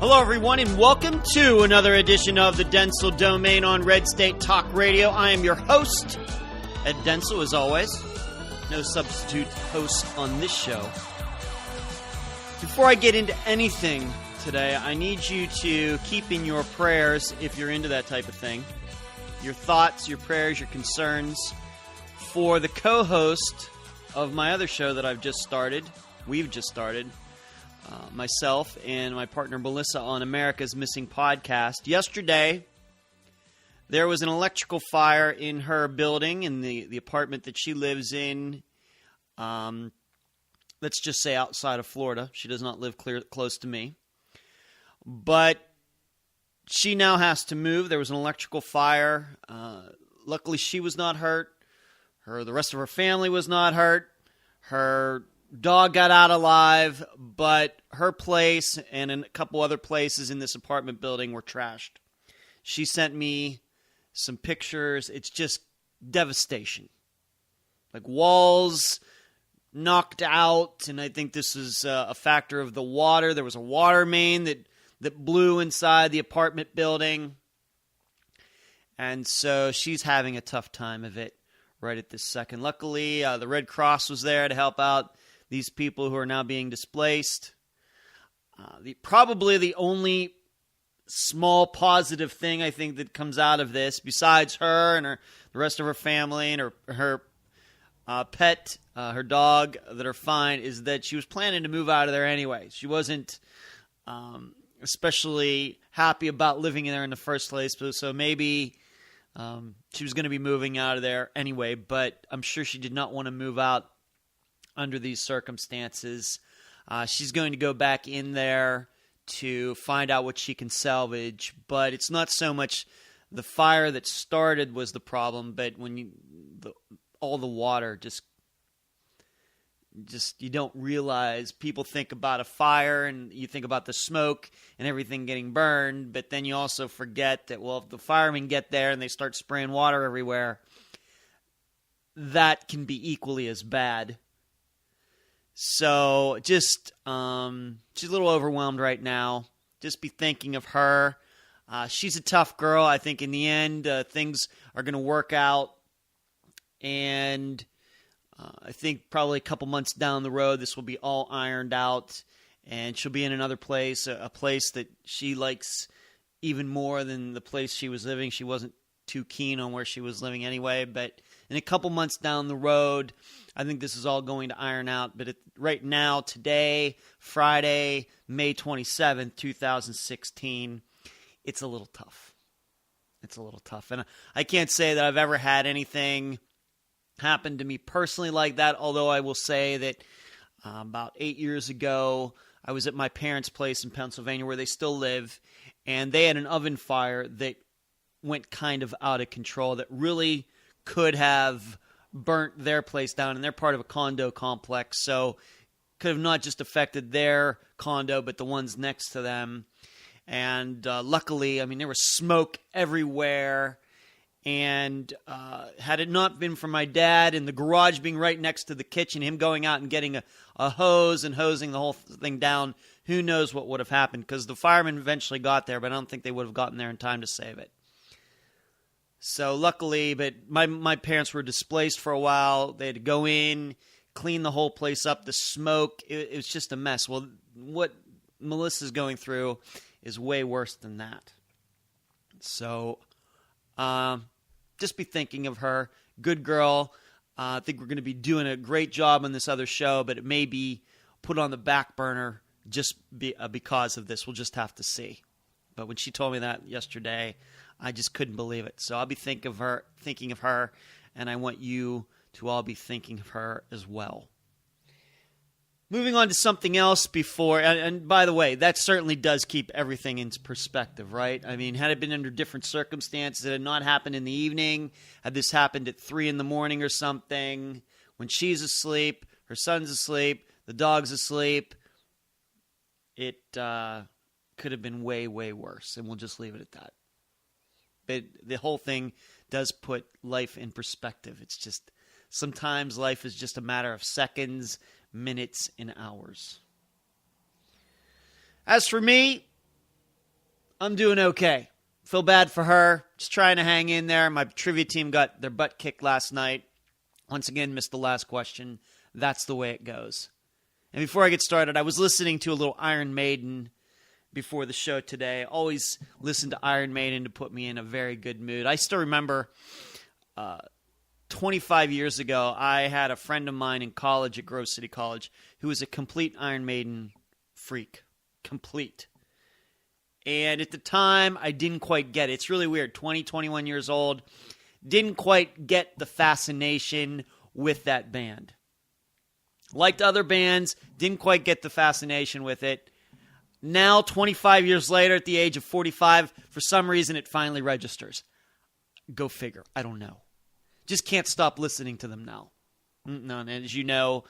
Hello, everyone, and welcome to another edition of the Dentzel Domain on Red State Talk Radio. I am your host, Ed Dentzel, as always. No substitute host on this show. Before I get into anything today, I need you to keep in your prayers, if you're into that type of thing, your thoughts, your prayers, your concerns, for the co-host of my other show that we've just started, myself and my partner Melissa on America's Missing Podcast. Yesterday, there was an electrical fire in her building, in the apartment that she lives in. Let's just say outside of Florida. She does not live close to me. But she now has to move. There was an electrical fire. Luckily, she was not hurt. The rest of her family was not hurt. Her dog got out alive, but her place and a couple other places in this apartment building were trashed. She sent me some pictures. It's just devastation. Like walls knocked out, and I think this is a factor of the water. There was a water main that blew inside the apartment building, and so she's having a tough time of it right at this second. Luckily, the Red Cross was there to help out these people who are now being displaced. Probably the only small positive thing I think that comes out of this, besides her and the rest of her family and her pet, her dog, that are fine, is that she was planning to move out of there anyway. She wasn't especially happy about living in there in the first place, so maybe she was going to be moving out of there anyway, but I'm sure she did not want to move out under these circumstances. She's going to go back in there to find out what she can salvage, but it's not so much the fire that started was the problem, but when all the water just you don't realize. People think about a fire and you think about the smoke and everything getting burned, but then you also forget that, well, if the firemen get there and they start spraying water everywhere, that can be equally as bad. So just, she's a little overwhelmed right now. Just be thinking of her. She's a tough girl. I think in the end, things are going to work out. And I think probably a couple months down the road, this will be all ironed out. And she'll be in another place, a place that she likes even more than the place she was living. She wasn't too keen on where she was living anyway, but in a couple months down the road, I think this is all going to iron out. But right now, today, Friday, May 27th, 2016, it's a little tough. It's a little tough. And I can't say that I've ever had anything happen to me personally like that, although I will say that about 8 years ago, I was at my parents' place in Pennsylvania where they still live, and they had an oven fire that went kind of out of control that really could have burnt their place down, and they're part of a condo complex, so could have not just affected their condo, but the ones next to them. And luckily, I mean, there was smoke everywhere, and had it not been for my dad and the garage being right next to the kitchen, him going out and getting a hose and hosing the whole thing down, who knows what would have happened, because the firemen eventually got there, but I don't think they would have gotten there in time to save it. So luckily, but my parents were displaced for a while. They had to go in, clean the whole place up. The smoke, it was just a mess. Well, what Melissa's going through is way worse than that. So just be thinking of her. Good girl. I think we're going to be doing a great job on this other show, but it may be put on the back burner just because of this. We'll just have to see. But when she told me that yesterday, I just couldn't believe it. So I'll be thinking of her, and I want you to all be thinking of her as well. Moving on to something else before, and by the way, that certainly does keep everything in perspective, right? I mean, had it been under different circumstances, had it not happened in the evening, had this happened at 3 a.m. or something, when she's asleep, her son's asleep, the dog's asleep, it could have been way, way worse, and we'll just leave it at that. But the whole thing does put life in perspective. It's just, sometimes life is just a matter of seconds, minutes, and hours. As for me, I'm doing okay. Feel bad for her. Just trying to hang in there. My trivia team got their butt kicked last night. Once again, missed the last question. That's the way it goes. And before I get started, I was listening to a little Iron Maiden before the show today. Always listen to Iron Maiden to put me in a very good mood. I still remember 25 years ago, I had a friend of mine in college at Grove City College who was a complete Iron Maiden freak. Complete. And at the time, I didn't quite get it. It's really weird. 20, 21 years old. Didn't quite get the fascination with that band. Liked other bands. Didn't quite get the fascination with it. Now, 25 years later, at the age of 45, for some reason, it finally registers. Go figure. I don't know. Just can't stop listening to them now. No, and as you know,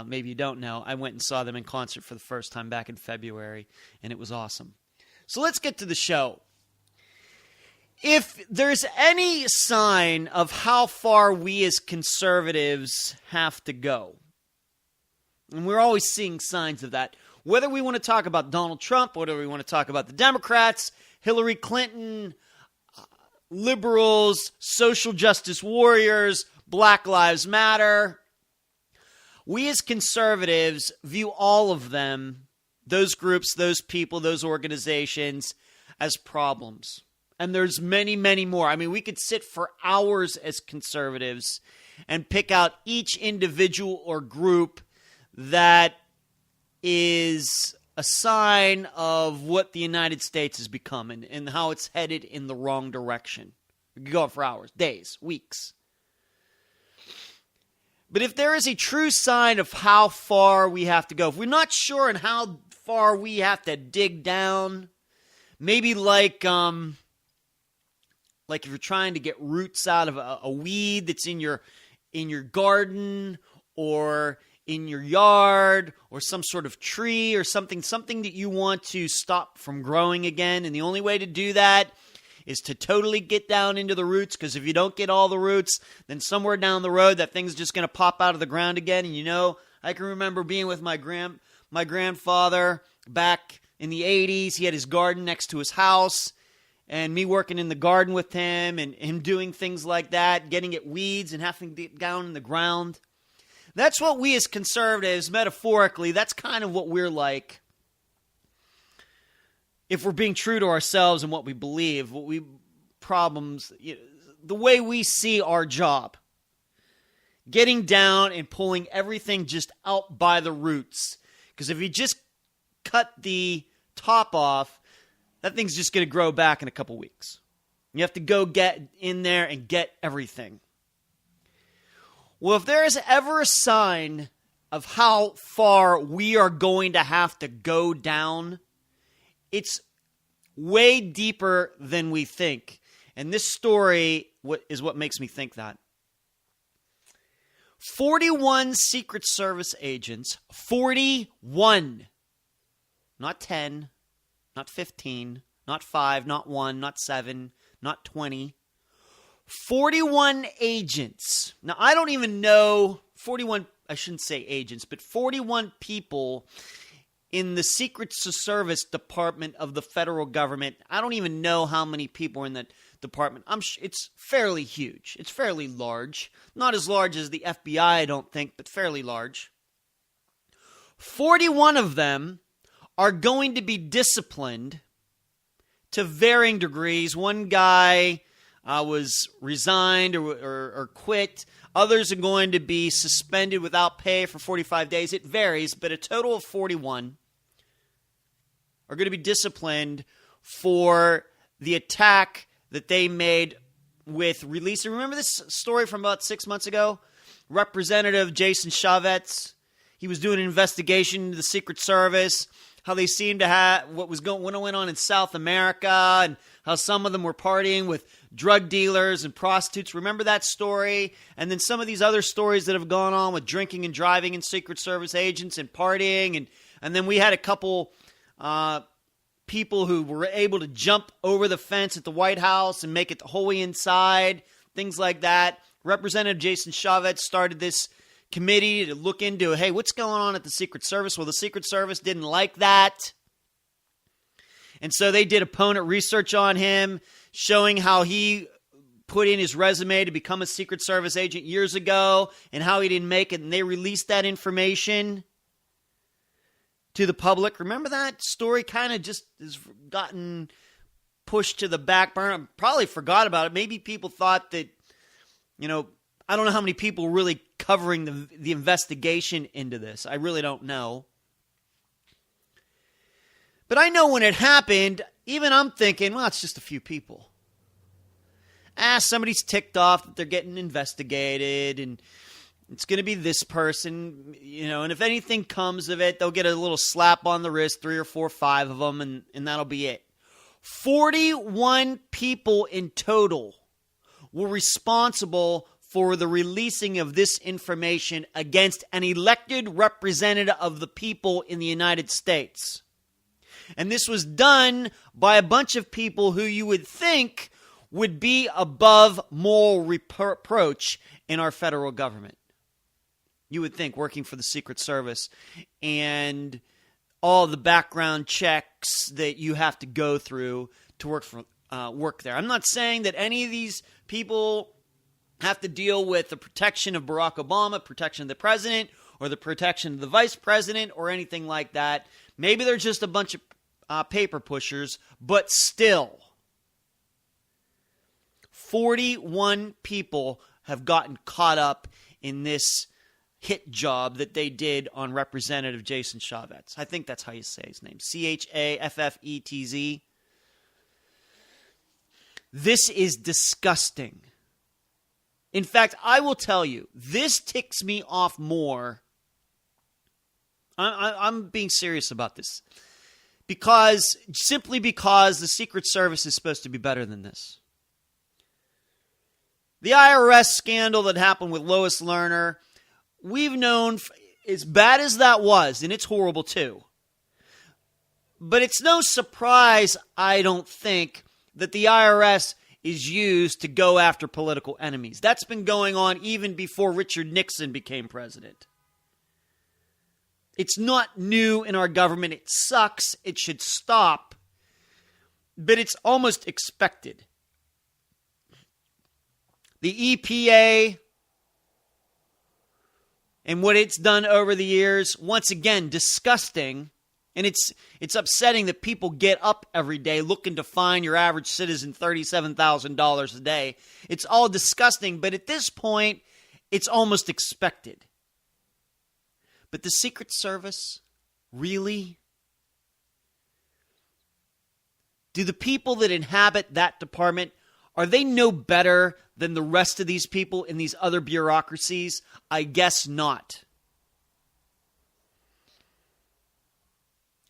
maybe you don't know, I went and saw them in concert for the first time back in February, and it was awesome. So let's get to the show. If there's any sign of how far we as conservatives have to go, and we're always seeing signs of that, whether we want to talk about Donald Trump, whether we want to talk about the Democrats, Hillary Clinton, liberals, social justice warriors, Black Lives Matter, we as conservatives view all of them, those groups, those people, those organizations, as problems. And there's many, many more. I mean, we could sit for hours as conservatives and pick out each individual or group that is a sign of what the United States has become and how it's headed in the wrong direction. We could go on for hours, days, weeks. But if there is a true sign of how far we have to go, if we're not sure on how far we have to dig down, maybe like if you're trying to get roots out of a weed that's in your garden or in your yard or some sort of tree or something that you want to stop from growing again. And the only way to do that is to totally get down into the roots, because if you don't get all the roots, then somewhere down the road that thing's just going to pop out of the ground again. And you know, I can remember being with my grandfather back in the 80s. He had his garden next to his house, and me working in the garden with him and him doing things like that, getting at weeds and having to get down in the ground. That's what we as conservatives, metaphorically, that's kind of what we're like. If we're being true to ourselves and what we believe, the way we see our job. Getting down and pulling everything just out by the roots. Because if you just cut the top off, that thing's just going to grow back in a couple weeks. You have to go get in there and get everything. Well, if there is ever a sign of how far we are going to have to go down, it's way deeper than we think. And this story is what makes me think that. 41 Secret Service agents, 41, not 10, not 15, not 5, not 1, not 7, not 20, 41 agents. Now, I don't even know, 41, I shouldn't say agents, but 41 people in the Secret Service Department of the federal government. I don't even know how many people are in that department. It's fairly huge. It's fairly large. Not as large as the FBI, I don't think, but fairly large. 41 of them are going to be disciplined to varying degrees. One guy was resigned or quit. Others are going to be suspended without pay for 45 days. It varies, but a total of 41 are going to be disciplined for the attack that they made with release. Remember this story from about 6 months ago? Representative Jason Chaffetz, he was doing an investigation into the Secret Service, how they seemed to have what went on in South America, and how some of them were partying with drug dealers and prostitutes. Remember that story? And then some of these other stories that have gone on with drinking and driving and Secret Service agents and partying. And then we had a couple people who were able to jump over the fence at the White House and make it the whole way inside, things like that. Representative Jason Chaffetz started this committee to look into, hey, what's going on at the Secret Service? Well, the Secret Service didn't like that. And so they did opponent research on him, showing how he put in his resume to become a Secret Service agent years ago and how he didn't make it. And they released that information to the public. Remember that story kind of just has gotten pushed to the back burner? Probably forgot about it. Maybe people thought that, I don't know how many people were really covering the investigation into this. I really don't know. But I know when it happened, even I'm thinking, well, it's just a few people. Somebody's ticked off that they're getting investigated, and it's going to be this person, and if anything comes of it, they'll get a little slap on the wrist, 3 or 4 or 5 of them, and that'll be it. 41 people in total were responsible for the releasing of this information against an elected representative of the people in the United States. And this was done by a bunch of people who you would think would be above moral reproach in our federal government. You would think, working for the Secret Service and all the background checks that you have to go through to work there. I'm not saying that any of these people have to deal with the protection of Barack Obama, protection of the president, or the protection of the vice president, or anything like that. Maybe they're just a bunch of paper pushers, but still, 41 people have gotten caught up in this hit job that they did on Representative Jason Chaffetz. I think that's how you say his name. Chaffetz. This is disgusting. In fact, I will tell you, this ticks me off more. I'm being serious about this. Simply because the Secret Service is supposed to be better than this. The IRS scandal that happened with Lois Lerner, we've known, as bad as that was, and it's horrible too. But it's no surprise, I don't think, that the IRS is used to go after political enemies. That's been going on even before Richard Nixon became president. It's not new in our government. It sucks. It should stop. But it's almost expected. The EPA and what it's done over the years, once again, disgusting. And it's upsetting that people get up every day looking to fine your average citizen $37,000 a day. It's all disgusting, but at this point, it's almost expected. But the Secret Service, really? Do the people that inhabit that department, are they no better than the rest of these people in these other bureaucracies? I guess not.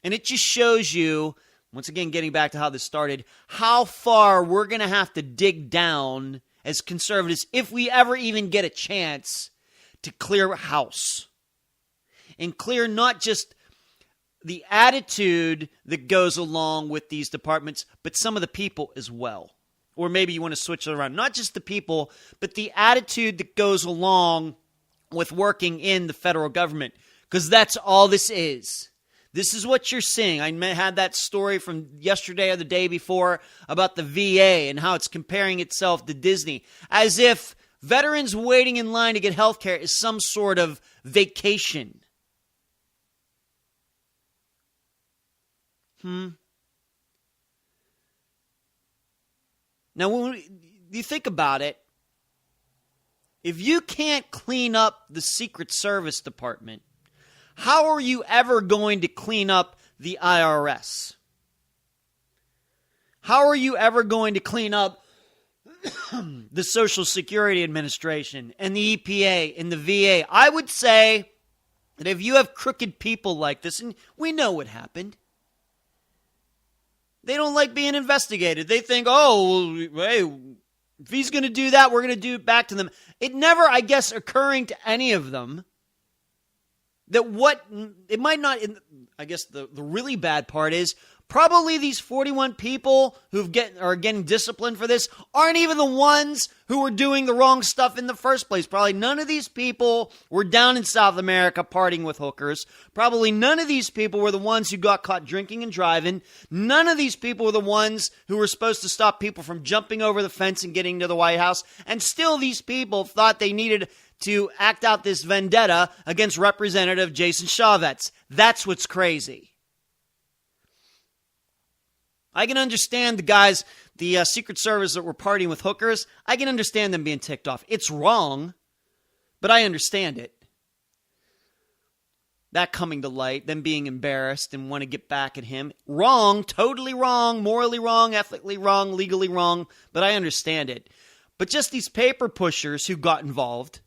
And it just shows you, once again, getting back to how this started, how far we're going to have to dig down as conservatives if we ever even get a chance to clear house. And clear not just the attitude that goes along with these departments, but some of the people as well. Or maybe you want to switch it around. Not just the people, but the attitude that goes along with working in the federal government. Because that's all this is. This is what you're seeing. I had that story from yesterday or the day before about the VA and how it's comparing itself to Disney. As if veterans waiting in line to get health care is some sort of vacation. Now, when you think about it, if you can't clean up the Secret Service Department, how are you ever going to clean up the IRS? How are you ever going to clean up the Social Security Administration and the EPA and the VA? I would say that if you have crooked people like this, and we know what happened, they don't like being investigated. They think, oh, hey, if he's going to do that, we're going to do it back to them. It never, I guess, occurring to any of them It might not, I guess the really bad part is probably these 41 people are getting disciplined for this aren't even the ones who were doing the wrong stuff in the first place. Probably none of these people were down in South America partying with hookers. Probably none of these people were the ones who got caught drinking and driving. None of these people were the ones who were supposed to stop people from jumping over the fence and getting to the White House. And still these people thought they needed to act out this vendetta against Representative Jason Chauvets. That's what's crazy. I can understand the guys, the Secret Service that were partying with hookers. I can understand them being ticked off. It's wrong, but I understand it. That coming to light, them being embarrassed and want to get back at him. Wrong, totally wrong, morally wrong, ethically wrong, legally wrong, but I understand it. But just these paper pushers who got involved,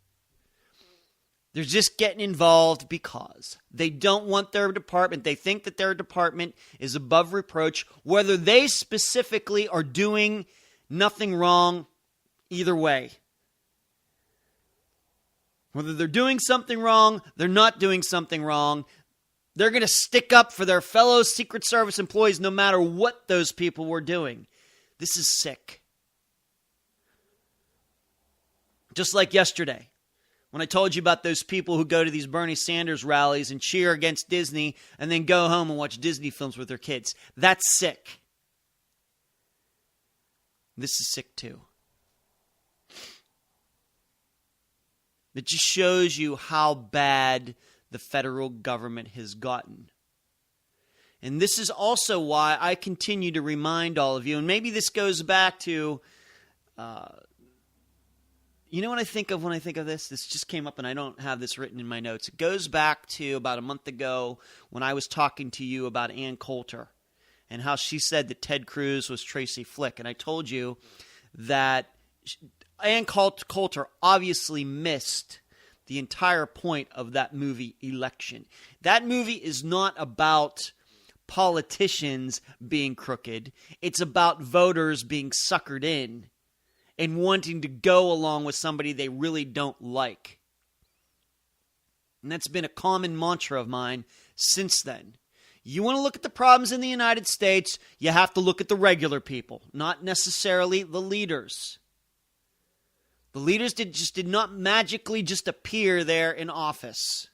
they're just getting involved because they don't want their department. They think that their department is above reproach, whether they specifically are doing nothing wrong either way. Whether they're doing something wrong, they're not doing something wrong. They're going to stick up for their fellow Secret Service employees no matter what those people were doing. This is sick. Just like yesterday, when I told you about those people who go to these Bernie Sanders rallies and cheer against Disney and then go home and watch Disney films with their kids. That's sick. This is sick too. It just shows you how bad the federal government has gotten. And this is also why I continue to remind all of you, and maybe this goes back to... you know what I think of when I think of this? This just came up and I don't have this written in my notes. It goes back to about a month ago when I was talking to you about Ann Coulter and how she said that Ted Cruz was Tracy Flick. And I told you that Ann Coulter obviously missed the entire point of that movie, Election. That movie is not about politicians being crooked. It's about voters being suckered in and wanting to go along with somebody they really don't like. And that's been a common mantra of mine since then. You want to look at the problems in the United States, you have to look at the regular people, not necessarily the leaders. The leaders did not magically just appear there in office.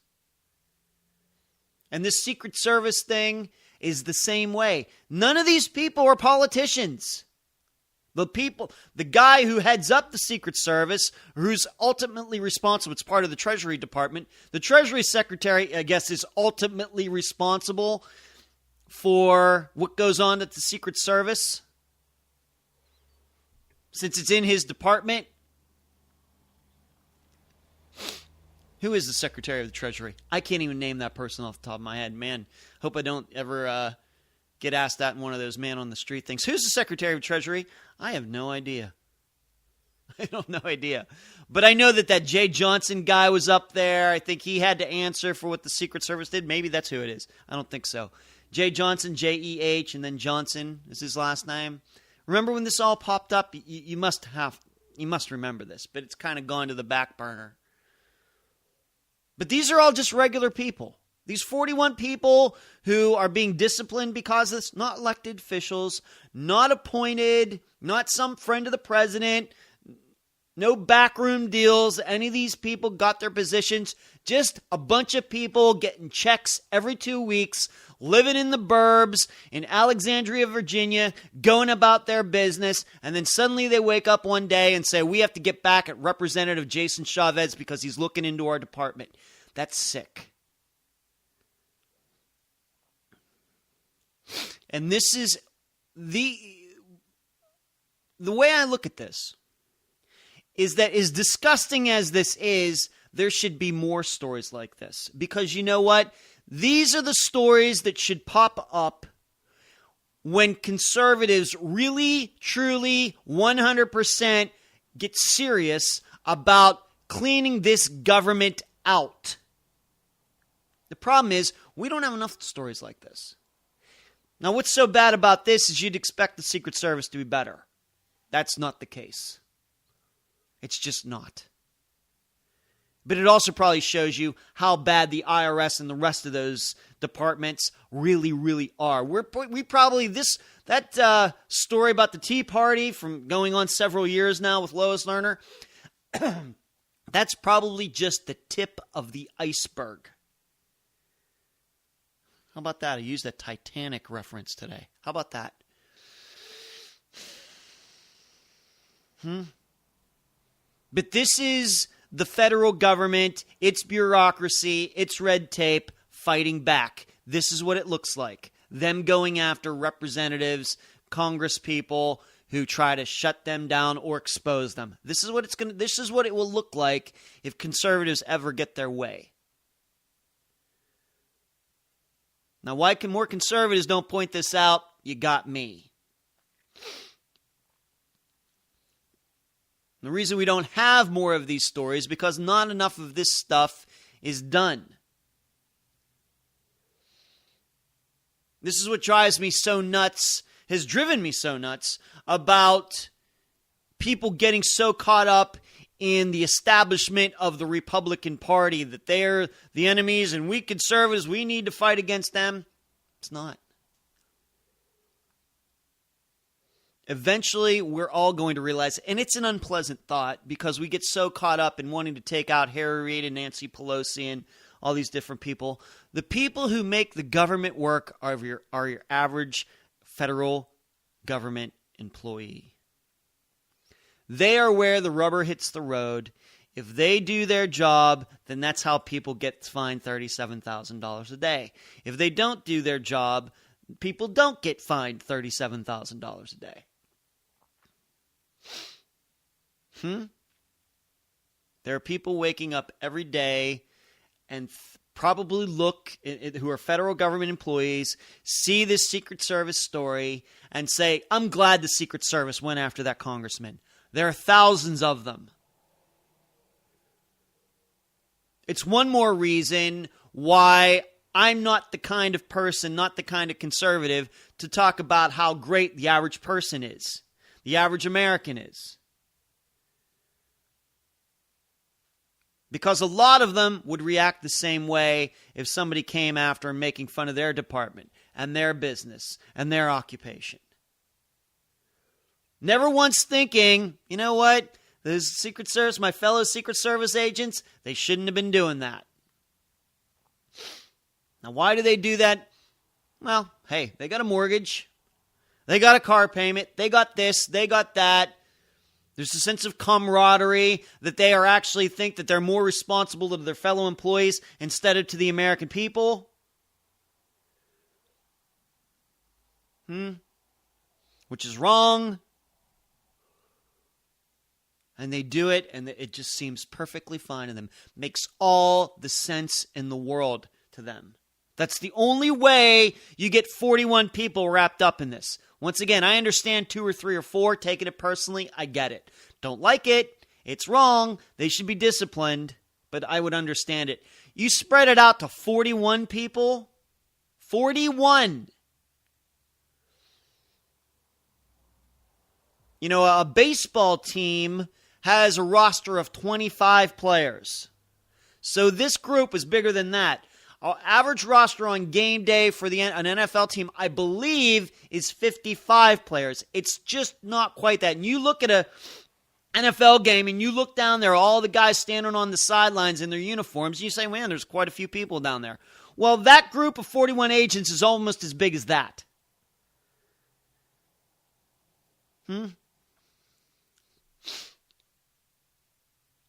And this Secret Service thing is the same way. None of these people are politicians. The guy who heads up the Secret Service, who's ultimately responsible, it's part of the Treasury Department. The Treasury Secretary, I guess, is ultimately responsible for what goes on at the Secret Service. Since it's in his department. Who is the Secretary of the Treasury? I can't even name that person off the top of my head. Man, hope I don't ever get asked that in one of those man on the street things. Who's the Secretary of Treasury? I have no idea. I have no idea. But I know that Jay Johnson guy was up there. I think he had to answer for what the Secret Service did. Maybe that's who it is. I don't think so. Jay Johnson, J-E-H, and then Johnson is his last name. Remember when this all popped up? You must remember this, but it's kind of gone to the back burner. But these are all just regular people. These 41 people who are being disciplined because of this, not elected officials, not appointed, not some friend of the president, no backroom deals. Any of these people got their positions. Just a bunch of people getting checks every 2 weeks, living in the burbs in Alexandria, Virginia, going about their business, and then suddenly they wake up one day and say, we have to get back at Representative Jason Chauvets because he's looking into our department. That's sick. And this is the way I look at this is that as disgusting as this is, there should be more stories like this. Because you know what? These are the stories that should pop up when conservatives really, truly, 100% get serious about cleaning this government out. The problem is we don't have enough stories like this. Now, what's so bad about this is you'd expect the Secret Service to be better. That's not the case. It's just not. But it also probably shows you how bad the IRS and the rest of those departments really, really are. We probably, that story about the Tea Party from going on several years now with Lois Lerner, that's probably just the tip of the iceberg. How about that? I used a Titanic reference today. How about that? But this is the federal government, its bureaucracy, its red tape fighting back. This is what it looks like. Them going after representatives, Congress people who try to shut them down or expose them. This is what it will look like if conservatives ever get their way. Now, why can more conservatives don't point this out? You got me. The reason we don't have more of these stories is because not enough of this stuff is done. This is what drives me so nuts, has driven me so nuts, about people getting so caught up in the establishment of the Republican Party, that they're the enemies and we conservatives, we need to fight against them. It's not. Eventually, we're all going to realize, and it's an unpleasant thought, because we get so caught up in wanting to take out Harry Reid and Nancy Pelosi and all these different people. The people who make the government work are your average federal government employee. They are where the rubber hits the road. If they do their job, then that's how people get fined $37,000 a day. If they don't do their job, people don't get fined $37,000 a day. There are people waking up every day and probably who are federal government employees, see this Secret Service story and say, I'm glad the Secret Service went after that congressman. There are thousands of them. It's one more reason why I'm not the kind of person, not the kind of conservative, to talk about how great the average person is, the average American is. Because a lot of them would react the same way if somebody came after and making fun of their department and their business and their occupation. Never once thinking, you know what, the Secret Service, my fellow Secret Service agents, they shouldn't have been doing that. Now, why do they do that? Well, hey, they got a mortgage. They got a car payment. They got this. They got that. There's a sense of camaraderie that they are actually think that they're more responsible to their fellow employees instead of to the American people. Which is wrong. And they do it, and it just seems perfectly fine to them. Makes all the sense in the world to them. That's the only way you get 41 people wrapped up in this. Once again, I understand 2 or 3 or 4, taking it personally, I get it. Don't like it, it's wrong, they should be disciplined, but I would understand it. You spread it out to 41 people? 41! You know, a baseball team has a roster of 25 players. So this group is bigger than that. Our average roster on game day for an NFL team, I believe, is 55 players. It's just not quite that. And you look at a NFL game and you look down there, all the guys standing on the sidelines in their uniforms, and you say, man, there's quite a few people down there. Well, that group of 41 agents is almost as big as that.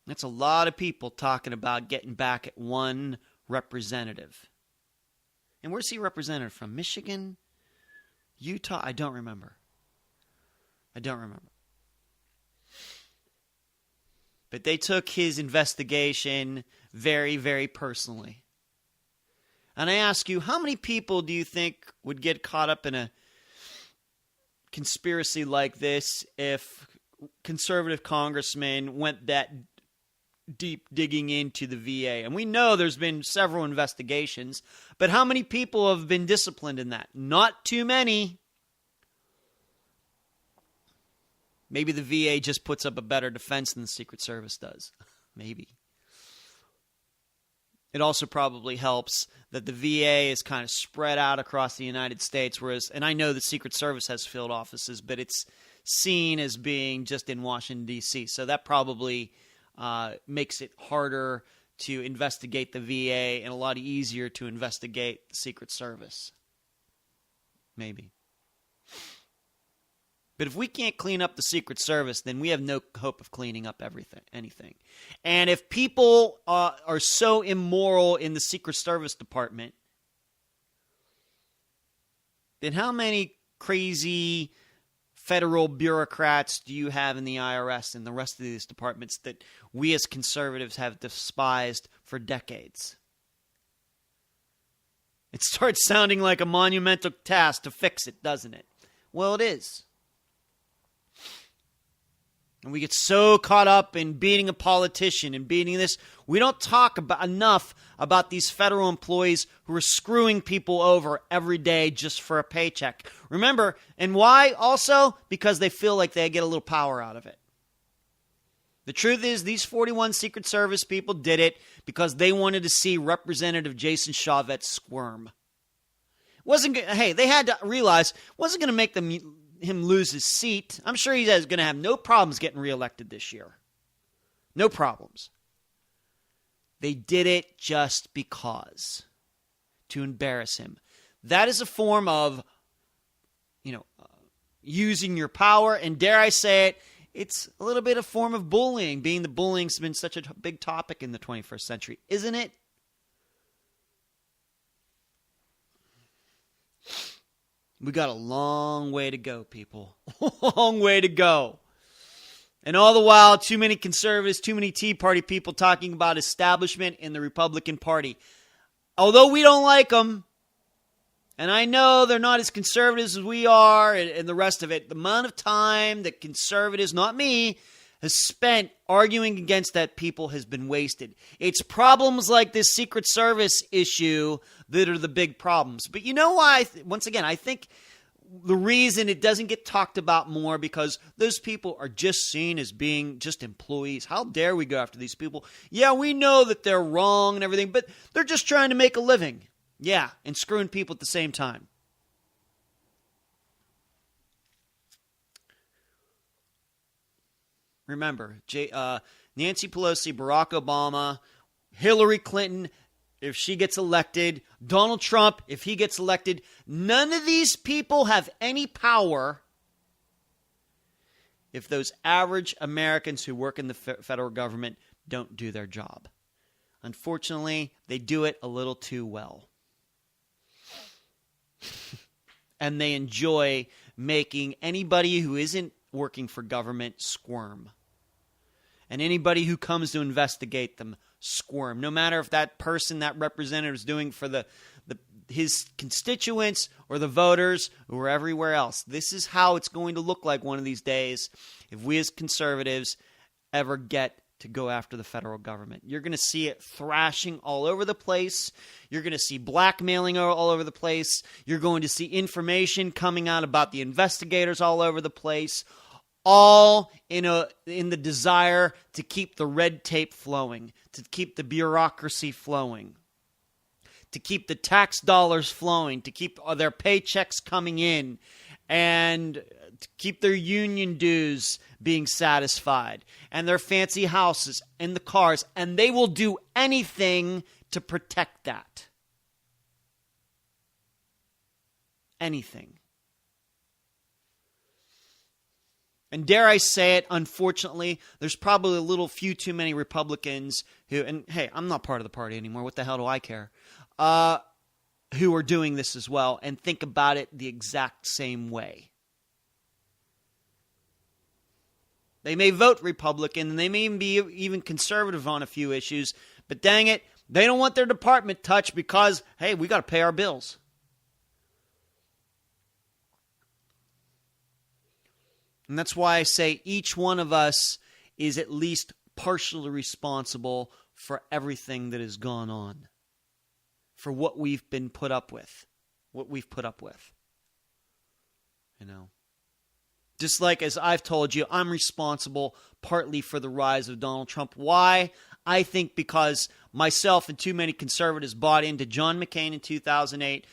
That's a lot of people talking about getting back at one representative. And where's he represented from? Michigan? Utah? I don't remember. But they took his investigation very, very personally. And I ask you, how many people do you think would get caught up in a conspiracy like this if conservative congressmen went that deep digging into the VA? And we know there's been several investigations, but how many people have been disciplined in that? Not too many. Maybe the VA just puts up a better defense than the Secret Service does. Maybe. It also probably helps that the VA is kind of spread out across the United States, whereas, and I know the Secret Service has field offices, but it's seen as being just in Washington, D.C. So that probably makes it harder to investigate the VA and a lot easier to investigate the Secret Service. Maybe. But if we can't clean up the Secret Service, then we have no hope of cleaning up anything. And if people are so immoral in the Secret Service department, then how many crazy federal bureaucrats do you have in the IRS and the rest of these departments that we as conservatives have despised for decades? It starts sounding like a monumental task to fix it, doesn't it? Well, it is. And we get so caught up in beating a politician and beating this. We don't talk enough about these federal employees who are screwing people over every day just for a paycheck. Remember, and why also? Because they feel like they get a little power out of it. The truth is, these 41 Secret Service people did it because they wanted to see Representative Jason Chauvette squirm. They had to realize it wasn't going to make him lose his seat. I'm sure he's going to have no problems getting reelected this year. No problems. They did it just because. To embarrass him. That is a form of, using your power. And dare I say it, it's a little bit a form of bullying, being the bullying's been such a big topic in the 21st century, isn't it? We got a long way to go, people. Long way to go. And all the while, too many conservatives, too many Tea Party people talking about establishment in the Republican Party. Although we don't like them, and I know they're not as conservatives as we are and the rest of it, the amount of time that conservatives, not me, has spent arguing against that people has been wasted. It's problems like this Secret Service issue that are the big problems. But you know why? Once again, I think the reason it doesn't get talked about more because those people are just seen as being just employees. How dare we go after these people? Yeah, we know that they're wrong and everything, but they're just trying to make a living. Yeah, and screwing people at the same time. Remember, Nancy Pelosi, Barack Obama, Hillary Clinton, if she gets elected, Donald Trump, if he gets elected, none of these people have any power if those average Americans who work in the federal government don't do their job. Unfortunately, they do it a little too well. And they enjoy making anybody who isn't working for government squirm. And anybody who comes to investigate them squirm. No matter if that person, that representative is doing for his constituents or the voters or everywhere else. This is how it's going to look like one of these days if we as conservatives ever get to go after the federal government. You're going to see it thrashing all over the place. You're going to see blackmailing all over the place. You're going to see information coming out about the investigators all over the place. All in the desire to keep the red tape flowing, to keep the bureaucracy flowing, to keep the tax dollars flowing, to keep their paychecks coming in, and to keep their union dues being satisfied, and their fancy houses and the cars, and they will do anything to protect that. Anything. And dare I say it, unfortunately, there's probably a few too many Republicans who, and hey, I'm not part of the party anymore. What the hell do I care? Who are doing this as well and think about it the exact same way. They may vote Republican and they may even be even conservative on a few issues, but dang it, they don't want their department touched because, hey, we got to pay our bills. And that's why I say each one of us is at least partially responsible for everything that has gone on. For what we've been put up with. What we've put up with. Just like as I've told you, I'm responsible partly for the rise of Donald Trump. Why? I think because myself and too many conservatives bought into John McCain in 2008,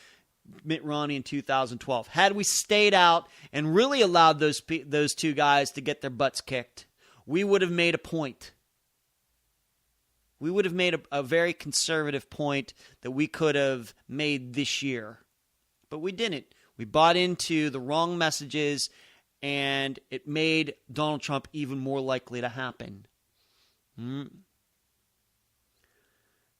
Mitt Romney in 2012. Had we stayed out and really allowed those two guys to get their butts kicked, we would have made a point. We would have made a very conservative point that we could have made this year. But we didn't. We bought into the wrong messages, and it made Donald Trump even more likely to happen.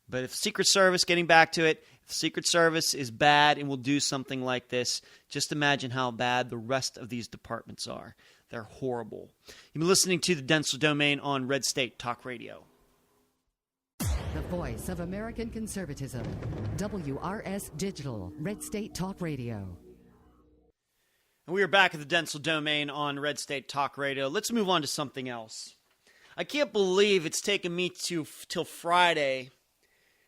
But if Secret Service, getting back to it, if Secret Service is bad and will do something like this, just imagine how bad the rest of these departments are. They're horrible. You've been listening to the Dentzel Domain on Red State Talk Radio. The voice of American conservatism. WRS Digital, Red State Talk Radio. And we are back at the Dentzel Domain on Red State Talk Radio. Let's move on to something else. I can't believe it's taken me till Friday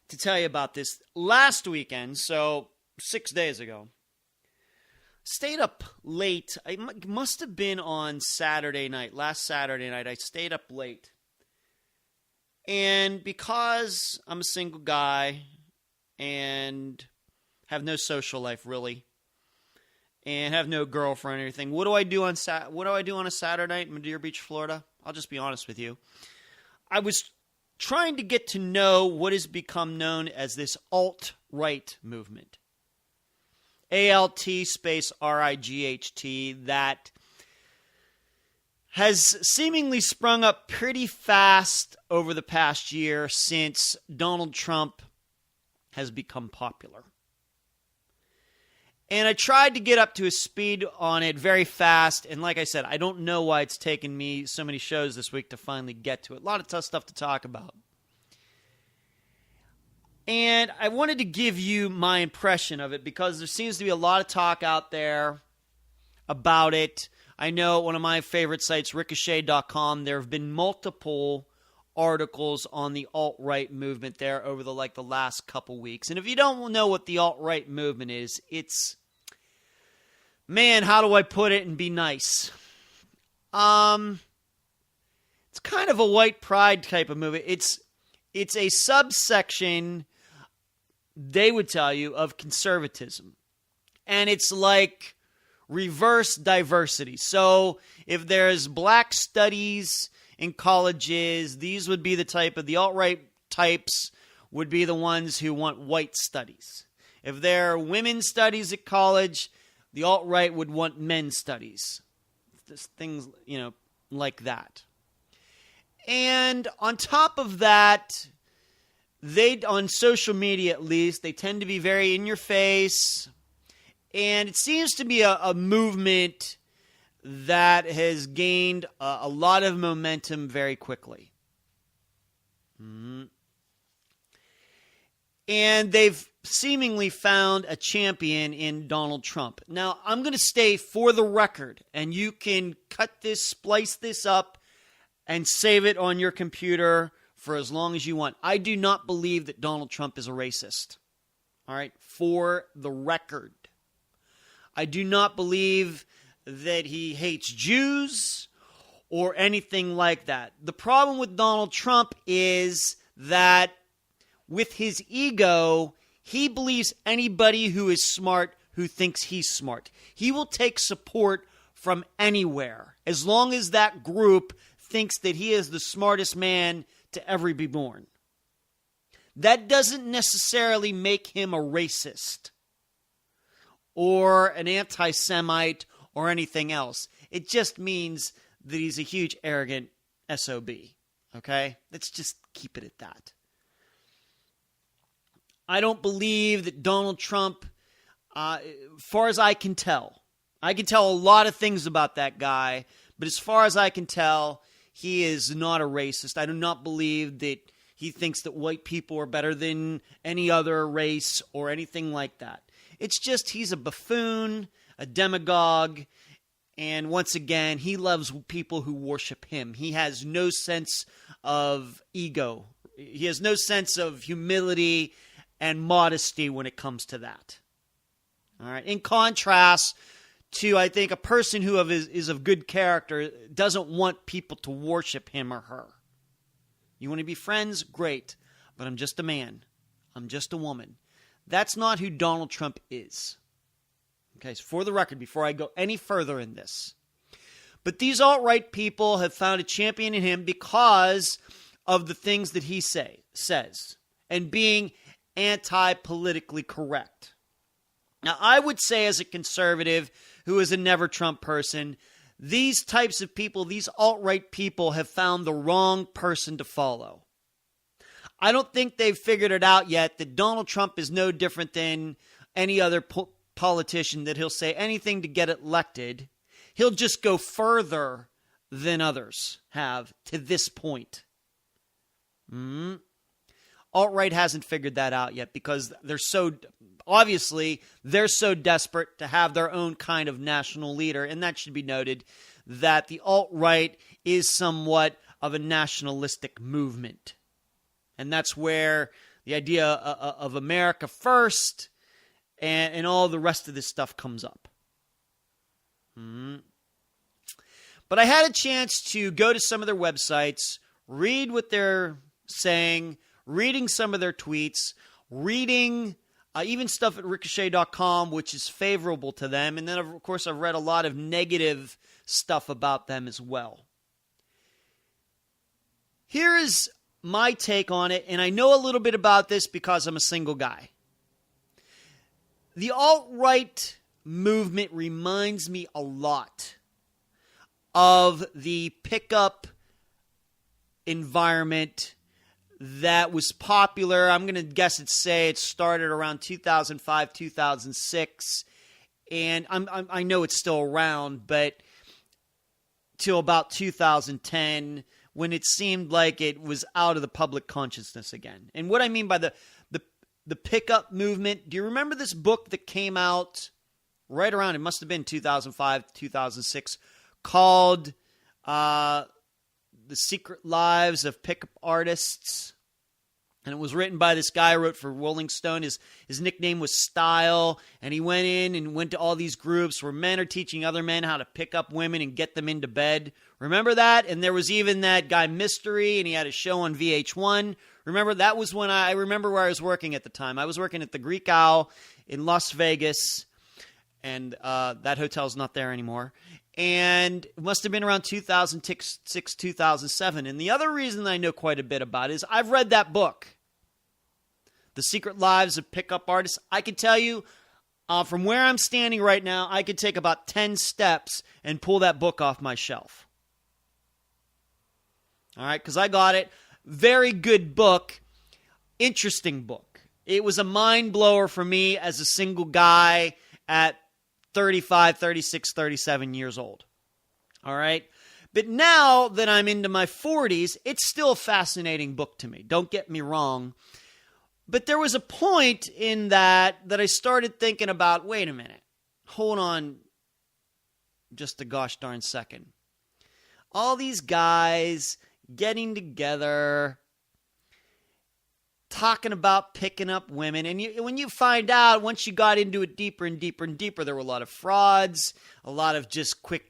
to tell you about this. Last weekend, so 6 days ago, stayed up late. It must have been on Saturday night. Last Saturday night, I stayed up late. And because I'm a single guy and have no social life really, and have no girlfriend or anything, what do I do on a Saturday night in Madeira Beach, Florida? I'll just be honest with you. I was trying to get to know what has become known as this alt-right movement. ALT space RIGHT, that has seemingly sprung up pretty fast over the past year since Donald Trump has become popular. And I tried to get up to a speed on it very fast, and like I said, I don't know why it's taken me so many shows this week to finally get to it. A lot of tough stuff to talk about. And I wanted to give you my impression of it because there seems to be a lot of talk out there about it. I know one of my favorite sites, Ricochet.com, there have been multiple articles on the alt-right movement there over the last couple weeks. And if you don't know what the alt-right movement is, it's, man, how do I put it and be nice? It's kind of a white pride type of movement. It's a subsection, they would tell you, of conservatism. And it's like reverse diversity. So if there's black studies in colleges, these would be the type of, the alt-right types would be the ones who want white studies. If there are women's studies at college, the alt-right would want men's studies. Just things, like that. And on top of that, they, on social media at least, they tend to be very in your face. And it seems to be a movement that has gained a lot of momentum very quickly. And they've seemingly found a champion in Donald Trump. Now, I'm going to stay for the record, and you can cut this, splice this up, and save it on your computer for as long as you want. I do not believe that Donald Trump is a racist. All right? For the record. I do not believe that he hates Jews or anything like that. The problem with Donald Trump is that with his ego, he believes anybody who is smart who thinks he's smart. He will take support from anywhere as long as that group thinks that he is the smartest man to ever be born. That doesn't necessarily make him a racist or an anti-Semite or anything else. It just means that he's a huge, arrogant SOB. Okay? Let's just keep it at that. I don't believe that Donald Trump, as far as I can tell a lot of things about that guy, but as far as I can tell, he is not a racist. I do not believe that he thinks that white people are better than any other race or anything like that. It's just he's a buffoon, a demagogue, and once again, he loves people who worship him. He has no sense of ego. He has no sense of humility and modesty when it comes to that. All right. In contrast to, I think, a person who is of good character doesn't want people to worship him or her. You want to be friends? Great. But I'm just a man. I'm just a woman. That's not who Donald Trump is. Okay, so for the record, before I go any further in this. But these alt-right people have found a champion in him because of the things that he says and being anti-politically correct. Now, I would say as a conservative who is a never Trump person, these types of people, these alt-right people, have found the wrong person to follow. I don't think they've figured it out yet that Donald Trump is no different than any other politician, that he'll say anything to get elected. He'll just go further than others have to this point. Alt-right hasn't figured that out yet because they're so desperate to have their own kind of national leader. And that should be noted that the alt-right is somewhat of a nationalistic movement. And that's where the idea of America first and all the rest of this stuff comes up. But I had a chance to go to some of their websites, read what they're saying, reading some of their tweets, reading even stuff at ricochet.com, which is favorable to them. And then, of course, I've read a lot of negative stuff about them as well. Here is my take on it, and I know a little bit about this because I'm a single guy. The alt-right movement reminds me a lot of the pickup environment that was popular. I'm going to guess it started around 2005, 2006, and I know it's still around, but till about 2010, when it seemed like it was out of the public consciousness again. And what I mean by the pickup movement, do you remember this book that came out right around, it must have been 2005, 2006, called The Secret Lives of Pickup Artists? And it was written by this guy who wrote for Rolling Stone. His nickname was Style. And he went to all these groups where men are teaching other men how to pick up women and get them into bed. Remember that? And there was even that guy Mystery, and he had a show on VH1. Remember, that was when I remember where I was working at the time. I was working at the Greek Owl in Las Vegas. And that hotel's not there anymore. And it must have been around 2006, 2007. And the other reason I know quite a bit about it is I've read that book, The Secret Lives of Pickup Artists. I can tell you, from where I'm standing right now, I could take about 10 steps and pull that book off my shelf. All right, because I got it. Very good book. Interesting book. It was a mind blower for me as a single guy at 35, 36, 37 years old. All right? But now that I'm into my 40s, it's still a fascinating book to me. Don't get me wrong. But there was a point in that I started thinking about, wait a minute. Hold on just a gosh darn second. All these guys getting together, talking about picking up women. And when you find out, once you got into it deeper and deeper and deeper, there were a lot of frauds, a lot of just quick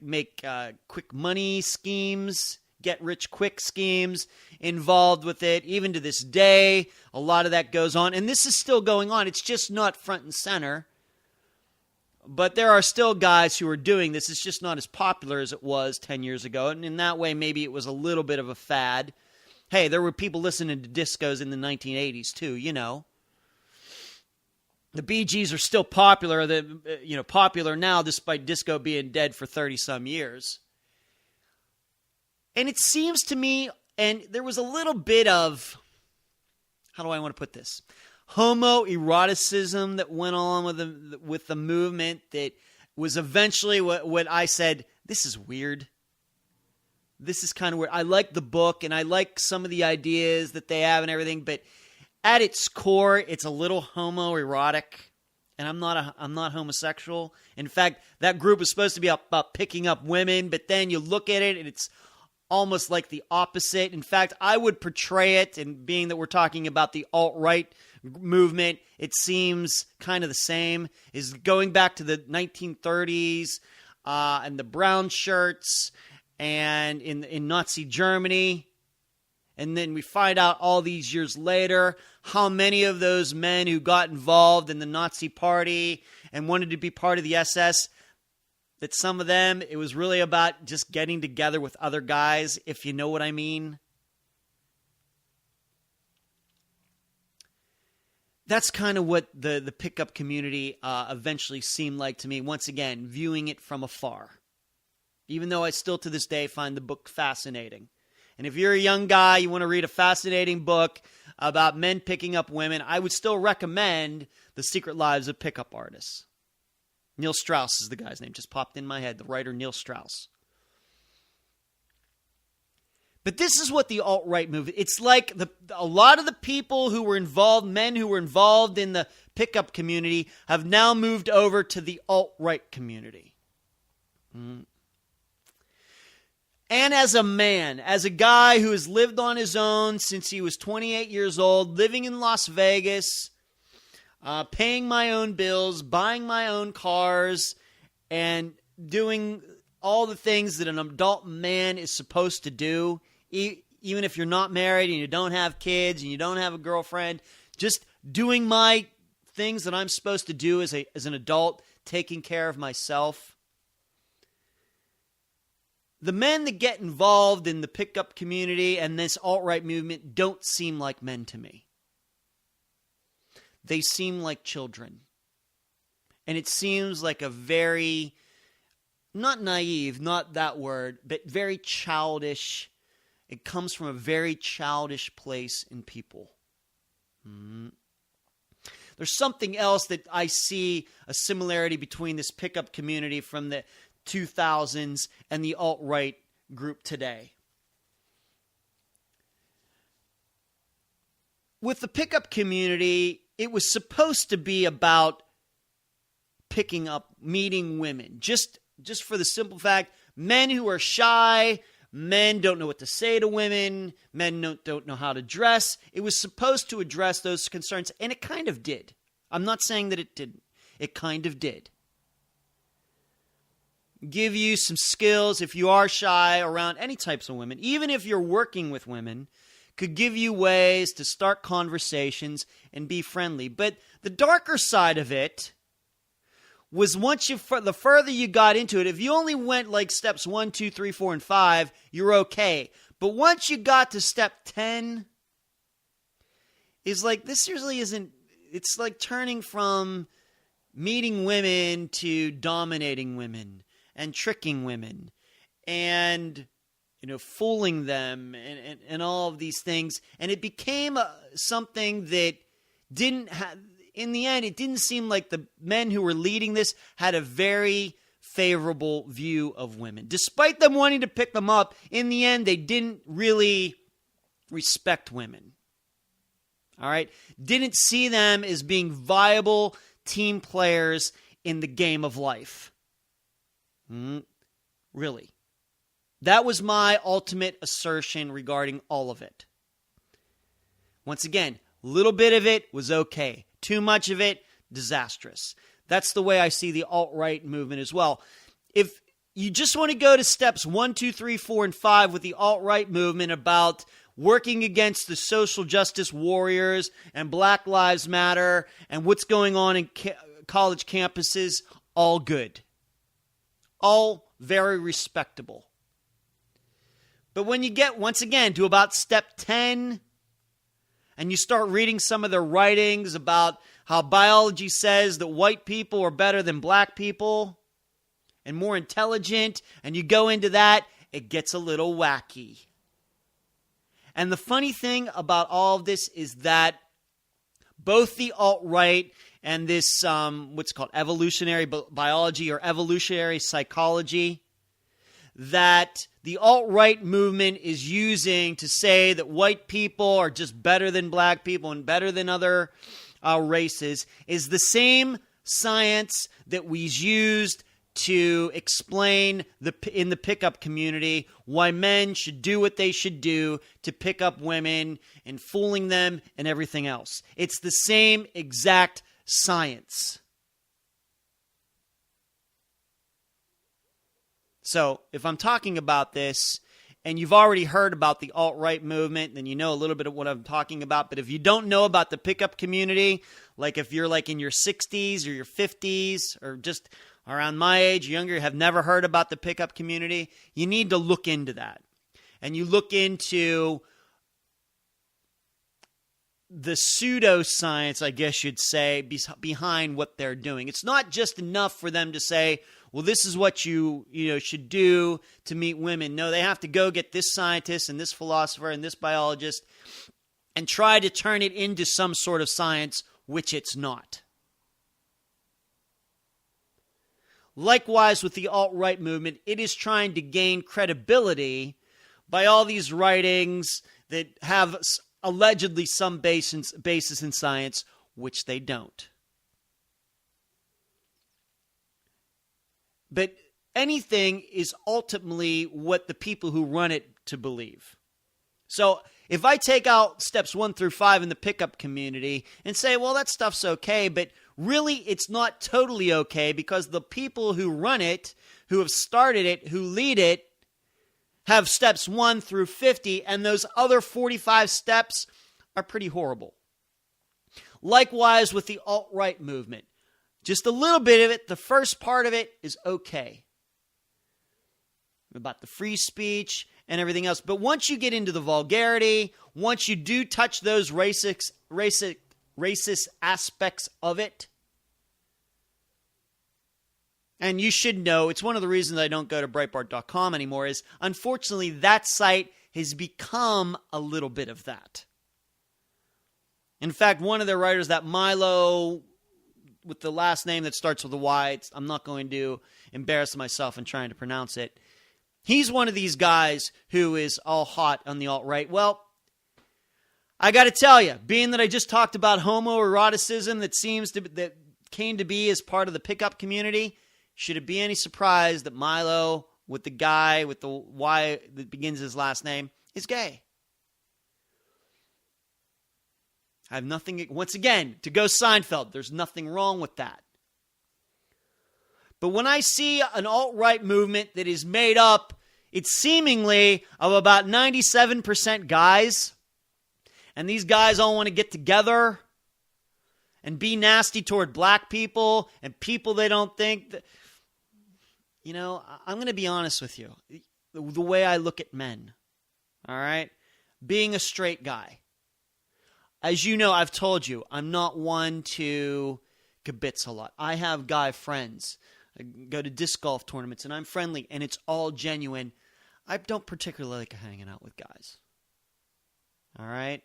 money schemes, get rich quick schemes involved with it. Even to this day, a lot of that goes on. And this is still going on. It's just not front and center. But there are still guys who are doing this. It's just not as popular as it was 10 years ago. And in that way, maybe it was a little bit of a fad. Hey, there were people listening to discos in the 1980s too, you know. The Bee Gees are still popular, popular now despite disco being dead for 30-some years. And it seems to me, and there was a little bit of, how do I want to put this? Homoeroticism that went on with the movement that was eventually what I said, this is weird. This is kind of weird. I like the book and I like some of the ideas that they have and everything, but at its core, it's a little homoerotic. And I'm not homosexual. In fact, that group is supposed to be about picking up women, but then you look at it and it's almost like the opposite. In fact, I would portray it, and being that we're talking about the alt-right movement, it seems kind of the same, is going back to the 1930s and the brown shirts and in Nazi Germany. And then we find out all these years later how many of those men who got involved in the Nazi Party and wanted to be part of the SS, that some of them, it was really about just getting together with other guys, if you know what I mean. That's kind of what the pickup community eventually seemed like to me, once again, viewing it from afar. Even though I still to this day find the book fascinating. And if you're a young guy, you want to read a fascinating book about men picking up women, I would still recommend The Secret Lives of Pickup Artists. Neil Strauss is the guy's name. Just popped in my head. The writer Neil Strauss. But this is what the alt-right movement, it's like a lot of the people who were involved, men who were involved in the pickup community, have now moved over to the alt-right community. And as a man, as a guy who has lived on his own since he was 28 years old, living in Las Vegas, paying my own bills, buying my own cars, and doing all the things that an adult man is supposed to do, even if you're not married and you don't have kids and you don't have a girlfriend, just doing my things that I'm supposed to do as an adult, taking care of myself. The men that get involved in the pickup community and this alt-right movement don't seem like men to me. They seem like children. And it seems like a very, not naive, not that word, but very childish. It comes from a very childish place in people. There's something else that I see a similarity between this pickup community from the 2000s and the alt-right group today. With the pickup community, it was supposed to be about picking up, meeting women. Just for the simple fact, men who are shy, men don't know what to say to women, men don't know how to dress. It was supposed to address those concerns, and it kind of did. I'm not saying that it didn't. It kind of did. Give you some skills if you are shy around any types of women, even if you're working with women, could give you ways to start conversations and be friendly. But the darker side of it was the further you got into it, if you only went like steps 1, 2, 3, 4, and 5, you're okay. But once you got to step 10, is like, this usually isn't, it's like turning from meeting women to dominating women and tricking women and, fooling them and all of these things. And it became something that didn't have, in the end, it didn't seem like the men who were leading this had a very favorable view of women. Despite them wanting to pick them up, in the end, they didn't really respect women. All right? Didn't see them as being viable team players in the game of life. Really. That was my ultimate assertion regarding all of it. Once again, a little bit of it was okay. Too much of it, disastrous. That's the way I see the alt-right movement as well. If you just want to go to steps 1, 2, 3, 4, and 5 with the alt-right movement about working against the social justice warriors and Black Lives Matter and what's going on in college campuses, all good. All very respectable. But when you get, once again, to about step 10, and you start reading some of their writings about how biology says that white people are better than black people and more intelligent, and you go into that, it gets a little wacky. And the funny thing about all of this is that both the alt-right and this, what's called evolutionary biology or evolutionary psychology, that the alt-right movement is using to say that white people are just better than black people and better than other races, is the same science that was used to explain in the pickup community why men should do what they should do to pick up women and fooling them and everything else. It's the same exact science. So, if I'm talking about this and you've already heard about the alt-right movement, then you know a little bit of what I'm talking about. But if you don't know about the pickup community, like if you're like in your 60s or your 50s or just around my age, younger, have never heard about the pickup community, you need to look into that. And you look into the pseudoscience, I guess you'd say, behind what they're doing. It's not just enough for them to say, well, this is what you should do to meet women. No, they have to go get this scientist and this philosopher and this biologist and try to turn it into some sort of science, which it's not. Likewise, with the alt-right movement, it is trying to gain credibility by all these writings that have allegedly some basis in science, which they don't. But anything is ultimately what the people who run it to believe. So if I take out steps 1 through 5 in the pickup community and say, well, that stuff's okay, but really it's not totally okay because the people who run it, who have started it, who lead it, have steps 1 through 50, and those other 45 steps are pretty horrible. Likewise with the alt-right movement. Just a little bit of it, the first part of it is okay. About the free speech and everything else. But once you get into the vulgarity, once you do touch those racist aspects of it, and you should know, it's one of the reasons I don't go to Breitbart.com anymore, is unfortunately that site has become a little bit of that. In fact, one of their writers, that Milo with the last name that starts with a Y, I'm not going to embarrass myself in trying to pronounce it. He's one of these guys who is all hot on the alt-right. Well, I got to tell you, being that I just talked about homoeroticism that came to be as part of the pickup community, should it be any surprise that Milo, with the guy with the Y that begins his last name, is gay? I have nothing, once again, to go Seinfeld, there's nothing wrong with that. But when I see an alt-right movement that is made up, it's seemingly of about 97% guys, and these guys all want to get together and be nasty toward black people and people they don't think that, I'm going to be honest with you. The way I look at men, all right? Being a straight guy. As you know, I've told you, I'm not one to kibitz a lot. I have guy friends. I go to disc golf tournaments, and I'm friendly, and it's all genuine. I don't particularly like hanging out with guys. All right?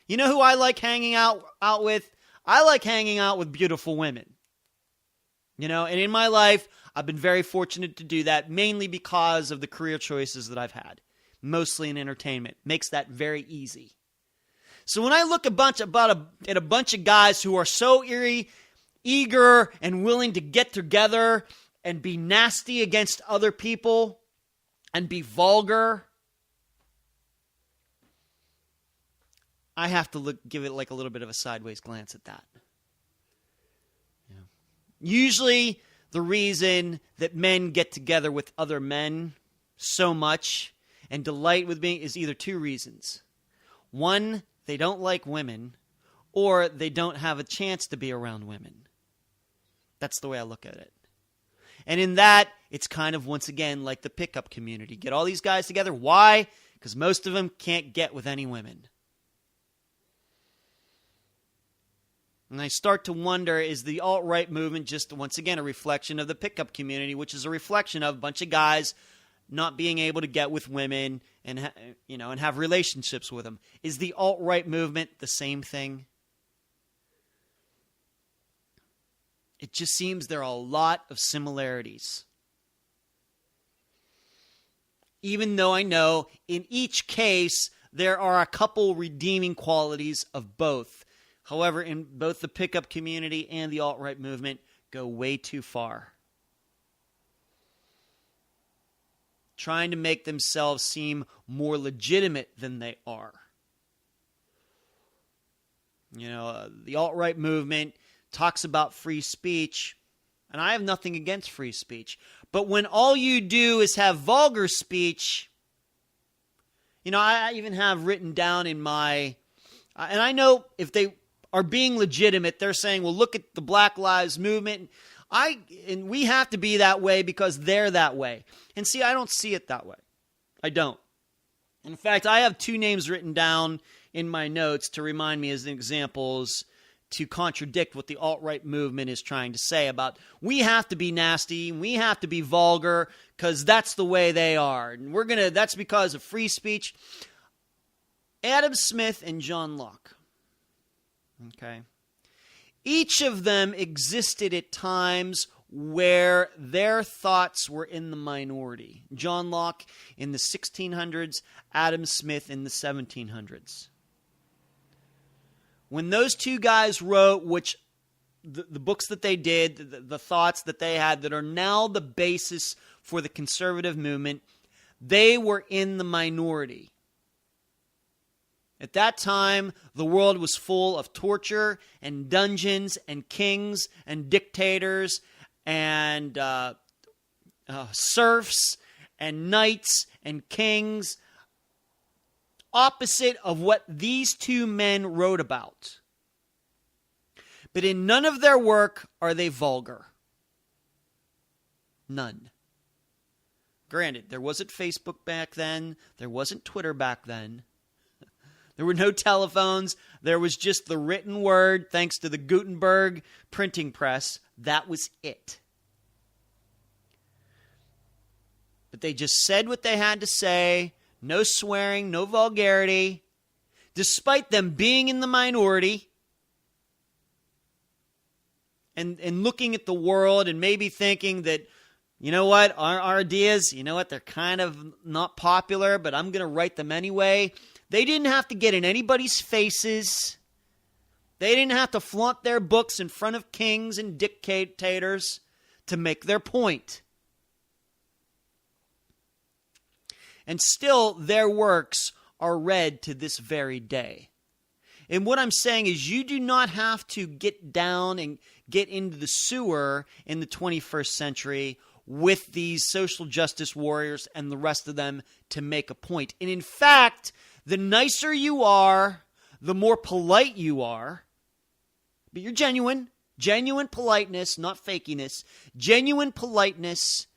You know who I like hanging out with? I like hanging out with beautiful women. And in my life, I've been very fortunate to do that, mainly because of the career choices that I've had, mostly in entertainment. Makes that very easy. So when I look at a bunch of guys who are so eager and willing to get together and be nasty against other people and be vulgar, I have to give it like a little bit of a sideways glance at that. Yeah. Usually the reason that men get together with other men so much and delight with being is either two reasons. One, they don't like women, or they don't have a chance to be around women. That's the way I look at it. And in that, it's kind of, once again, like the pickup community. Get all these guys together. Why? Because most of them can't get with any women. And I start to wonder, is the alt-right movement just, once again, a reflection of the pickup community, which is a reflection of a bunch of guys not being able to get with women and and have relationships with them? Is the alt-right movement the same thing? It just seems there are a lot of similarities. Even though I know in each case there are a couple redeeming qualities of both. However, in both the pickup community and the alt-right movement go way too far. Trying to make themselves seem more legitimate than they are. The alt-right movement talks about free speech, and I have nothing against free speech. But when all you do is have vulgar speech, I even have written down in my, and I know if they are being legitimate, they're saying, well, look at the Black Lives Movement. And we have to be that way because they're that way. And see, I don't see it that way. I don't. In fact, I have 2 names written down in my notes to remind me as examples to contradict what the alt-right movement is trying to say about we have to be nasty, we have to be vulgar because that's the way they are. And that's because of free speech. Adam Smith and John Locke. Okay. Each of them existed at times where their thoughts were in the minority. John Locke in the 1600s, Adam Smith in the 1700s. When those 2 guys wrote, which the books that they did, the thoughts that they had that are now the basis for the conservative movement, they were in the minority. At that time, the world was full of torture and dungeons and kings and dictators and serfs and knights and kings, opposite of what these 2 men wrote about. But in none of their work are they vulgar. None. Granted, there wasn't Facebook back then. There wasn't Twitter back then. There were no telephones. There was just the written word, thanks to the Gutenberg printing press. That was it. But they just said what they had to say. No swearing, no vulgarity. Despite them being in the minority and looking at the world and maybe thinking that, you know what, our ideas, they're kind of not popular, but I'm going to write them anyway. They didn't have to get in anybody's faces. They didn't have to flaunt their books in front of kings and dictators to make their point. And still, their works are read to this very day. And what I'm saying is you do not have to get down and get into the sewer in the 21st century with these social justice warriors and the rest of them to make a point. And in fact, the nicer you are, the more polite you are, but you're genuine politeness, not fakiness, genuine politeness,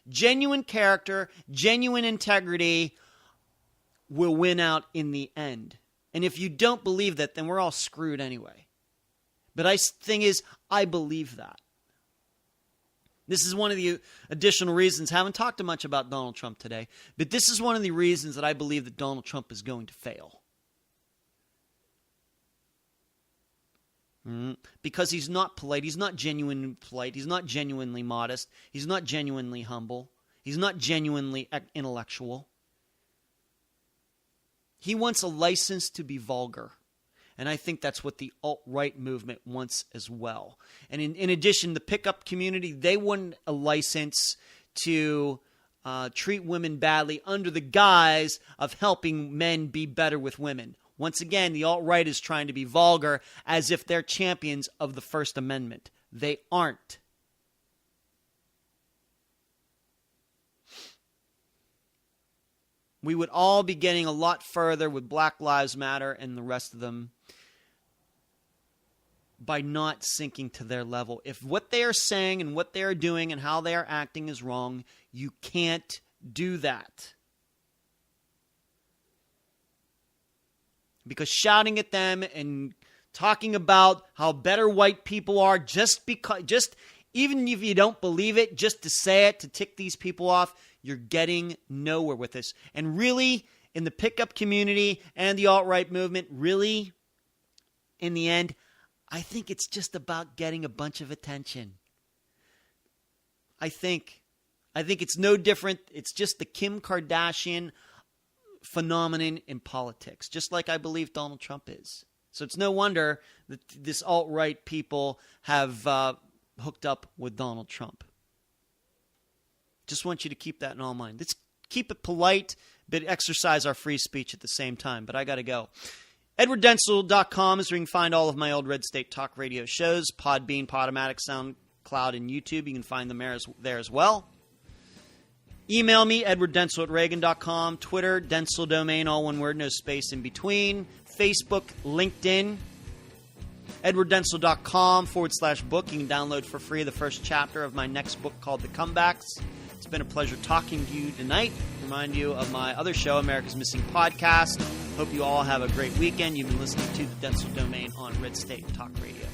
genuine character, genuine integrity will win out in the end. And if you don't believe that, then we're all screwed anyway. But thing is, I believe that. This is one of the additional reasons. Haven't talked much about Donald Trump today, but this is one of the reasons that I believe that Donald Trump is going to fail. Because he's not polite. He's not genuinely polite. He's not genuinely modest. He's not genuinely humble. He's not genuinely intellectual. He wants a license to be vulgar. And I think that's what the alt-right movement wants as well. And in addition, the pickup community, they want a license to treat women badly under the guise of helping men be better with women. Once again, the alt-right is trying to be vulgar as if they're champions of the First Amendment. They aren't. We would all be getting a lot further with Black Lives Matter and the rest of them by not sinking to their level. If what they are saying and what they are doing and how they are acting is wrong, you can't do that. Because shouting at them and talking about how better white people are even if you don't believe it, just to say it, to tick these people off, you're getting nowhere with this. And really, in the pickup community and the alt-right movement, really, in the end, I think it's just about getting a bunch of attention. I think it's no different. It's just the Kim Kardashian phenomenon in politics, just like I believe Donald Trump is. So it's no wonder that this alt-right people have hooked up with Donald Trump. Just want you to keep that in all mind. Let's keep it polite, but exercise our free speech at the same time. But I got to go. EdwardDentzel.com is where you can find all of my old Red State Talk Radio shows, Podbean, Podomatic, SoundCloud, and YouTube. You can find them there as well. Email me, edwarddentzel@reagan.com. Twitter, Dentzel Domain, all one word, no space in between. Facebook, LinkedIn, edwarddentzel.com/book. You can download for free the first chapter of my next book called The Comebacks. It's been a pleasure talking to you tonight. Remind you of my other show, America's Missing Podcast. Hope you all have a great weekend. You've been listening to the Dentzel Domain on Red State Talk Radio.